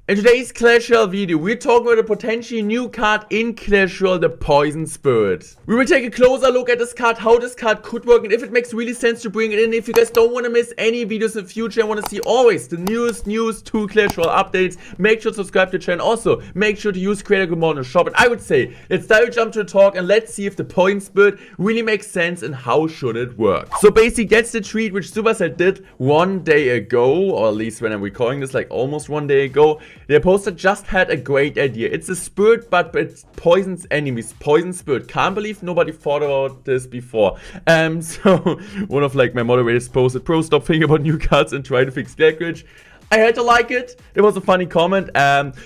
In today's Clash Royale video, we're talking about a potentially new card in Clash Royale, the Poison Spirit. We will take a closer look at this card, how this card could work, and if it makes really sense to bring it in. If you guys don't want to miss any videos in the future and want to see always the newest news to Clash Royale updates, make sure to subscribe to the channel. Also, make sure to use creator code in the shop. And I would say, let's jump to the talk and let's see if the Poison Spirit really makes sense and how should it work. So basically, that's the tweet which Supercell did 1 day ago, or at least when I'm recording this, like almost 1 day ago. Their poster just had a great idea. It's a spirit, but it poisons enemies. Poison spirit. Can't believe nobody thought about this before. So one of like my moderators posted, "Bro, stop thinking about new cards and try to fix Glitch." I had to like it. It was a funny comment.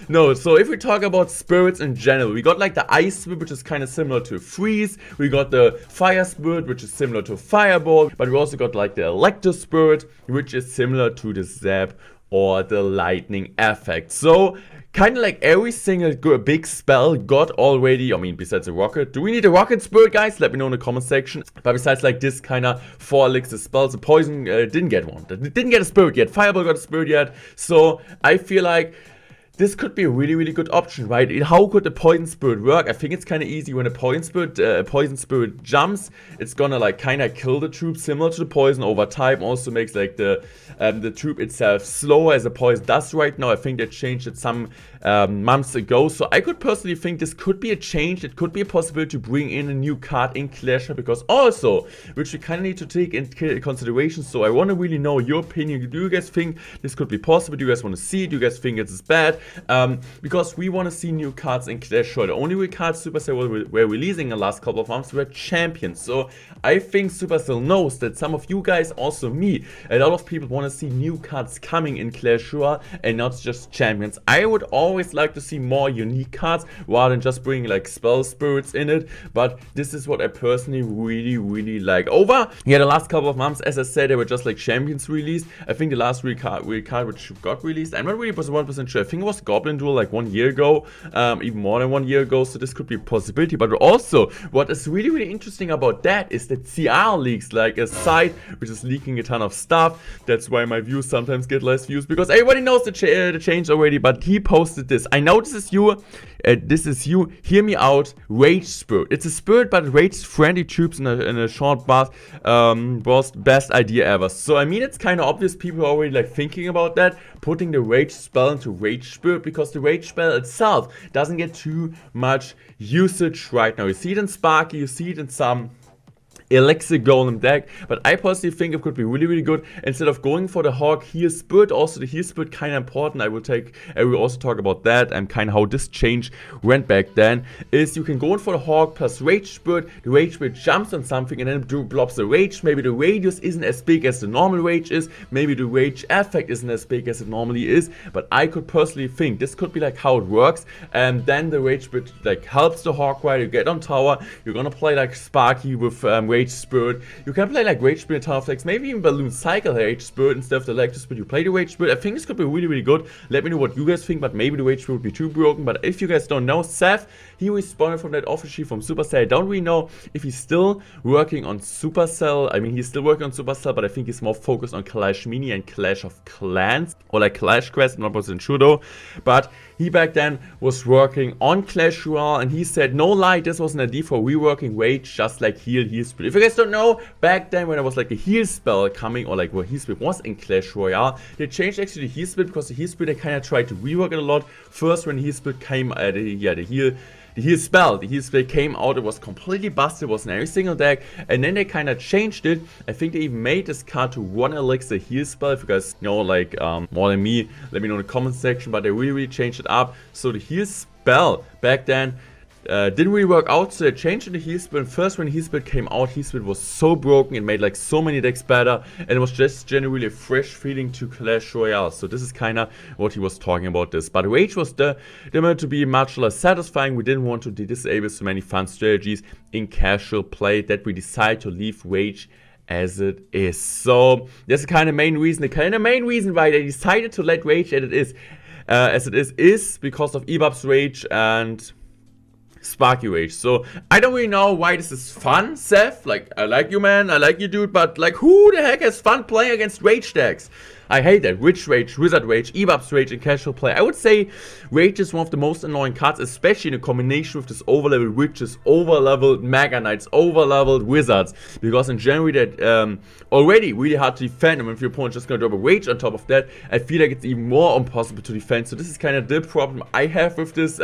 No, so if we talk about spirits in general, we got like the ice spirit, which is kind of similar to freeze. We got the fire spirit, which is similar to fireball. But we also got like the electro spirit, which is similar to the zap or the lightning effect. So kind of like every single big spell got already, I mean, besides a rocket. Do we need a rocket spirit, guys? Let me know in the comment section. But besides like this kind of 4 elixir spells, the poison didn't get one. It didn't get a spirit yet. Fireball got a spirit yet. So I feel like this could be a really good option, right? How could the Poison Spirit work? I think it's kind of easy. When a Poison Spirit jumps, it's gonna like kind of kill the troop, similar to the poison over time. Also makes like the troop itself slower, as a poison does right now. I think they changed it some months ago. So I could personally think this could be a change. It could be a possibility to bring in a new card in Clash Royale, because also, which we kind of need to take into consideration. So I want to really know your opinion. Do you guys think this could be possible? Do you guys want to see it? Do you guys think it's bad? Because we want to see new cards in Clash Royale. The only cards Supercell were releasing in the last couple of months were champions. So I think Supercell knows that some of you guys, also me, a lot of people want to see new cards coming in Clash Royale and not just champions. I would always like to see more unique cards rather than just bringing like spell spirits in it. But this is what I personally really like. Over the last couple of months, as I said, they were just like champions released. I think the last real card which got released, I'm not really 100% sure. I think it was Goblin Duel like 1 year ago, even more than 1 year ago. So this could be a possibility. But also, what is really interesting about that is that CR leaks, like a site which is leaking a ton of stuff. That's why my views sometimes get less views, because everybody knows the change already. But he posted this. I know this is you. Hear me out. Rage Spirit. It's a spirit, but it rages friendly troops in a short burst. Was best idea ever. So I mean, it's kind of obvious. People are already like thinking about that, putting the rage spell into Rage Spirit, because the rage spell itself doesn't get too much usage right now. You see it in Sparky. You see it in some Elixir Golem deck, but I personally think it could be really good. Instead of going for the Hawk Heal Spirit, also the Heal Spirit kind of important. I will also talk about that and kind of how this change went back then. Is you can go in for the Hawk plus Rage Spirit. The Rage Spirit jumps on something and then blobs the Rage. Maybe the radius isn't as big as the normal Rage is. Maybe the Rage effect isn't as big as it normally is. But I could personally think this could be like how it works. And then the Rage Spirit like helps the Hawk while you get on tower. You're gonna play like Sparky with Rage Spirit. You can play like Rage Spirit, ton of decks, maybe even Balloon Cycle Rage Spirit instead of the Electro Spirit. You play the Rage Spirit. I think this could be really good. Let me know what you guys think, but maybe the Rage Spirit would be too broken. But if you guys don't know, Seth, he responded from that officially from Supercell. I don't really know if he's still working on Supercell. I mean, he's still working on Supercell, but I think he's more focused on Clash Mini and Clash of Clans, or like Clash Quest. I'm not 100% sure though. But he back then was working on Clash Royale, and he said, no lie, this was an idea for reworking Rage, just like Heal Spirit. If you guys don't know, back then when there was like a Heal spell coming, or like where Heal Spirit was in Clash Royale, they changed actually the Heal Spirit, because the Heal Spirit, they kind of tried to rework it a lot. First, when Heal Spirit came, the Heal spell came out, it was completely busted, it was in every single deck, and then they kind of changed it. I think they even made this card to 1 elixir Heal spell. If you guys know like more than me, let me know in the comment section, but they really changed it up. So the Heal spell back then didn't really work out, so they changed the Heal Spirit. First, when Heal Spirit came out, Heal Spirit was so broken, it made like so many decks better, and it was just generally a fresh feeling to Clash Royale. So this is kind of what he was talking about this. But Rage was meant to be much less satisfying. We didn't want to disable so many fun strategies in casual play that we decided to leave Rage as it is. So that's the kind of main reason. The main reason why they decided to let Rage as it is because of Ebub's Rage and Sparky Rage. So I don't really know why this is fun, Seth. Like, I like you, man. I like you, dude. But like, who the heck has fun playing against Rage decks? I hate that. Witch Rage, Wizard Rage, Evap's Rage in casual play. I would say Rage is one of the most annoying cards, especially in a combination with this overleveled Witches, overleveled Mega Knights, overleveled Wizards. Because in general that already really hard to defend, and if your opponent's just gonna drop a Rage on top of that, I feel like it's even more impossible to defend. So this is kind of the problem I have with this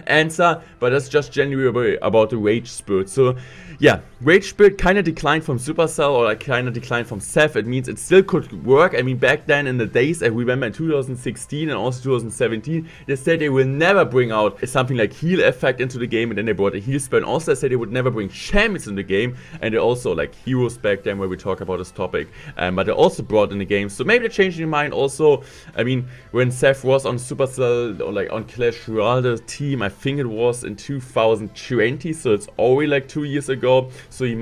answer, but that's just generally about the Rage Spirit. So yeah, Rage Spirit kind of declined from Supercell, or like kind of declined from Ceph. It means it still could work. I mean, back then in the days, I remember in 2016 and also 2017, they said they will never bring out something like heal effect into the game, and then they brought a heal spell. And also they said they would never bring champions in the game, and they also like heroes back then where we talk about this topic, but they also brought in the game. So maybe they're changing their mind also. I mean, when Ceph was on Supercell or like on Clash Royale, the team, I think it was in 2020, so it's already like 2 years ago. So they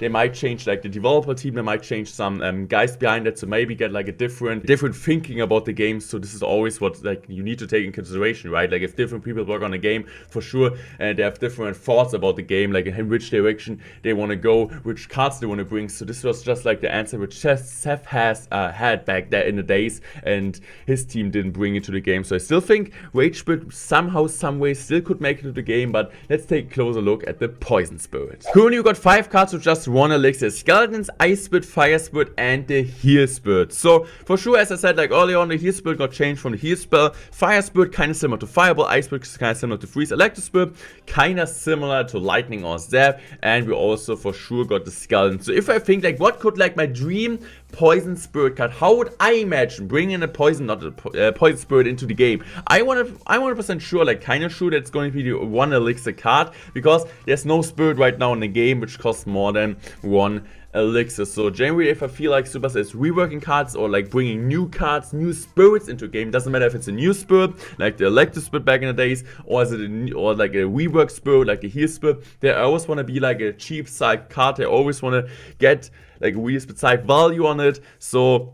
might change like the developer team, they might change some guys behind it, so maybe get like a different thinking about the game. So this is always what like you need to take in consideration, right? Like if different people work on a game, for sure, and they have different thoughts about the game, like in which direction they want to go, which cards they want to bring. So this was just like the answer which Ceph has had back there in the days, and his team didn't bring it to the game. So I still think Rage Spirit somehow, some way still could make it to the game, but let's take a closer look at the Poison Spirit. Currently you got 5 cards with just 1 elixir: Skeletons, Ice Spirit, Fire Spirit, and the Heal Spirit. So for sure, as I said like earlier on, the Heal Spirit got changed from the Heal spell. Fire Spirit kind of similar to Fireball, Ice Spirit is kind of similar to Freeze, Electro Spirit kind of similar to Lightning or Zap, and we also for sure got the Skeleton. So if I think like what could like my dream Poison Spirit card, how would I imagine bringing a Poison, not a Poison Spirit into the game? I'm 100% sure, like kind of sure that it's going to be the 1 elixir card, because there's no Spirit right now in the game which costs more than 1 elixir. So generally, if I feel like Supercell is reworking cards or like bringing new cards, new spirits into a game, doesn't matter if it's a new spirit like the Electro Spirit back in the days, or is it or like a rework spirit like a Heal Spirit, they always want to be like a cheap side card. They always want to get like a really specific value on it. So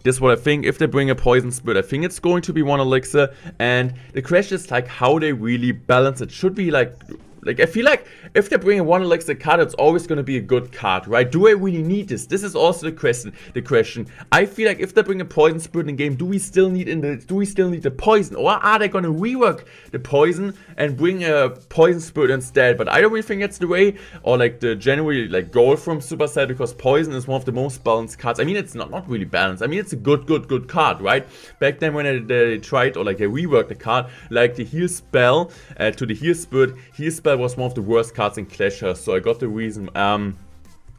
this is what I think. If they bring a Poison Spirit, I think it's going to be 1 elixir, and the question is like how they really balance it. Should be like I feel like if they bring a 1 elixir card, it's always going to be a good card, right? Do I really need this? This is also the question. I feel like if they bring a Poison Spirit in the game, do we still need the poison, or are they going to rework the poison and bring a Poison Spirit instead? But I don't really think that's the way, or like the generally like goal from Supercell, because poison is one of the most balanced cards. I mean, it's not really balanced. I mean, it's a good card, right? Back then when they tried or like they reworked the card, like the Heal spell to the Heal Spirit. Heal spell was one of the worst cards in Clash Royale, so I got the reason.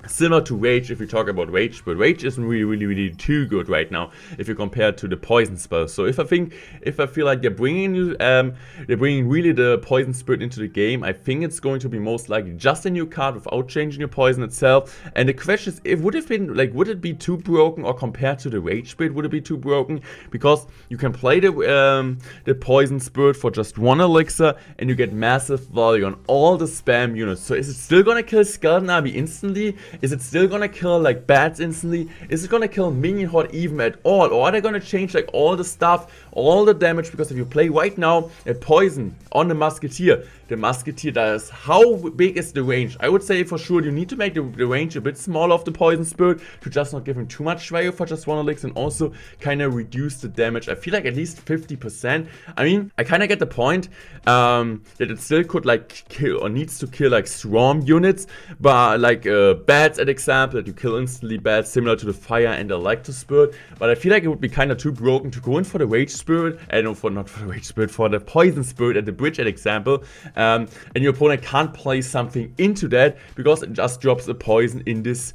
Similar to Rage, if we talk about Rage, but Rage isn't really too good right now if you compare it to the Poison spell. So if I feel like they're bringing really the Poison Spirit into the game, I think it's going to be most likely just a new card without changing the poison itself. And the question is, would it be too broken, or compared to the Rage Spirit, would it be too broken? Because you can play the Poison Spirit for just 1 elixir, and you get massive value on all the spam units. So is it still gonna kill Skeleton Army instantly? Is it still gonna kill like bats instantly? Is it gonna kill minion horde even at all? Or are they gonna change like all the stuff, all the damage? Because if you play right now a poison on the Musketeer does, how big is the range? I would say for sure you need to make the range a bit smaller of the Poison Spirit to just not give him too much value for just 1 elixir, and also kind of reduce the damage. I feel like at least 50%. I mean, I kind of get the point that it still could like kill or needs to kill like swarm units, but like bats at example, that you kill instantly bats, similar to the Fire and the Electro Spirit. But I feel like it would be kind of too broken to go in for the Rage Spirit, not for the Rage Spirit, for the Poison Spirit at the bridge at example. And your opponent can't play something into that because it just drops a poison in this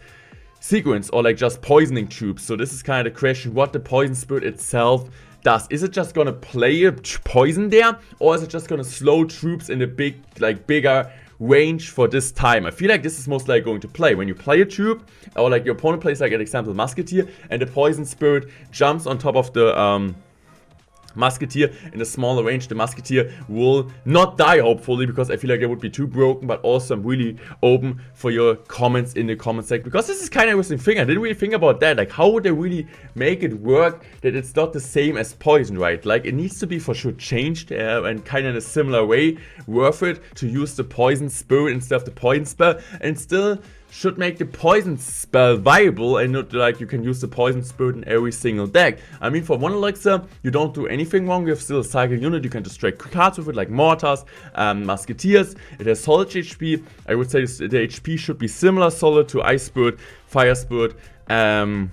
sequence, or like just poisoning troops. So this is kind of the question, what the Poison Spirit itself does. Is it just gonna play a poison there, or is it just gonna slow troops in a bigger range for this time? I feel like this is most likely going to play when you play a troop, or like your opponent plays like an example Musketeer, and the Poison Spirit jumps on top of the Musketeer in a smaller range. The Musketeer will not die, hopefully, because I feel like it would be too broken. But also I'm really open for your comments in the comment section, because this is kind of interesting thing. I didn't really think about that. Like, how would they really make it work that it's not the same as poison, right? Like, it needs to be for sure changed and kind of in a similar way. Worth it to use the Poison Spirit instead of the Poison spell, and still should make the poison spell viable and not like you can use the poison spirit in every single deck. I mean, for 1 elixir, you don't do anything wrong. You have still a cycle unit. You can just trade cards with it, like Mortars, Musketeers. It has solid HP. I would say the HP should be similar solid to Ice Spirit, Fire Spirit, yeah,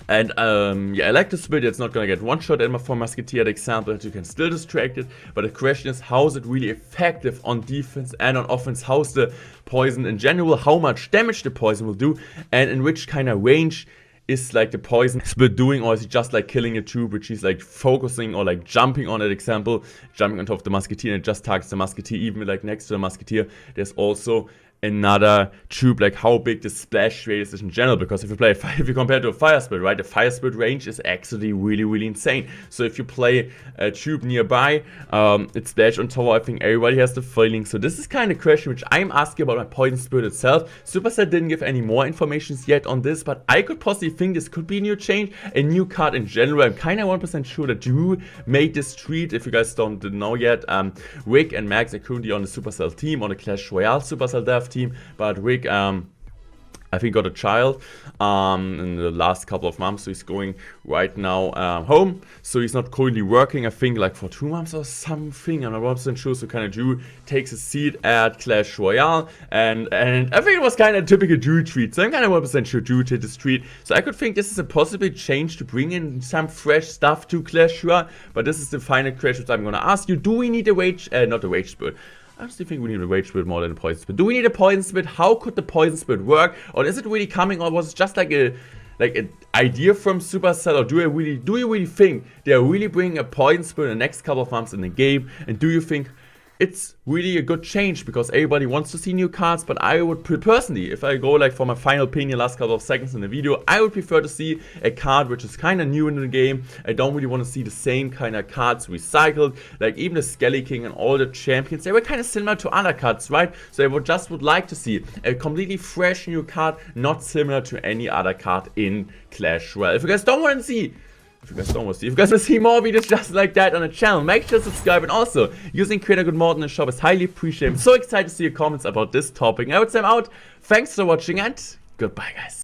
Electric Spirit. It's not gonna get one shot for Musketeer, the example, that you can still distract it. But the question is, how is it really effective on defense and on offense? How's the poison in general? How much damage the poison will do? And in which kind of range is like the poison spirit doing? Or is it just like killing a troop, which is like focusing or like jumping on that example, jumping on top of the Musketeer, and it just targets the Musketeer, even like next to the Musketeer. There's also another troop, like how big the splash rate is in general, because if you compare to a Fire Spirit, right, the Fire Spirit range is actually really insane. So if you play a troop nearby, it's splash on tower, I think everybody has the feeling. So this is kind of a question which I'm asking about my Poison Spirit itself. Supercell didn't give any more information yet on this, but I could possibly think this could be a new change, a new card in general. I'm kind of 1% sure that Drew made this tweet. If you guys didn't know yet, Rick and Max are currently on the Supercell team, on the Clash Royale Supercell dev team, but Rick I think got a child in the last couple of months, so he's going right now home, so he's not currently working, I think like for 2 months or something. I'm not 100% sure. So kind of Drew takes a seat at Clash Royale, and I think it was kind of a typical Drew tweet, so I'm kind of 1% sure Drew did this tweet. So I could think this is a possible change to bring in some fresh stuff to Clash Royale. But this is the final question I'm gonna ask you: do we need a rage, not a rage spirit? I still think we need a Rage Spirit more than a Poison Spirit. Do we need a Poison Spirit? How could the Poison Spirit work? Or is it really coming, or was it just like an idea from Supercell? Or do you really think they are really bringing a Poison Spirit in the next couple of months in the game? And do you think it's really a good change? Because everybody wants to see new cards, but I would personally, if I go like for my final opinion last couple of seconds in the video, I would prefer to see a card which is kind of new in the game. I don't really want to see the same kind of cards recycled. Like even the Skelly King and all the champions, they were kind of similar to other cards, right? So I would like to see a completely fresh new card, not similar to any other card in Clash Royale. If you guys don't want to see If you guys want to see more videos just like that on the channel, make sure to subscribe. And also, using creator code Morten in the shop is highly appreciated. I'm so excited to see your comments about this topic. And I would say I'm out. Thanks for watching and goodbye, guys.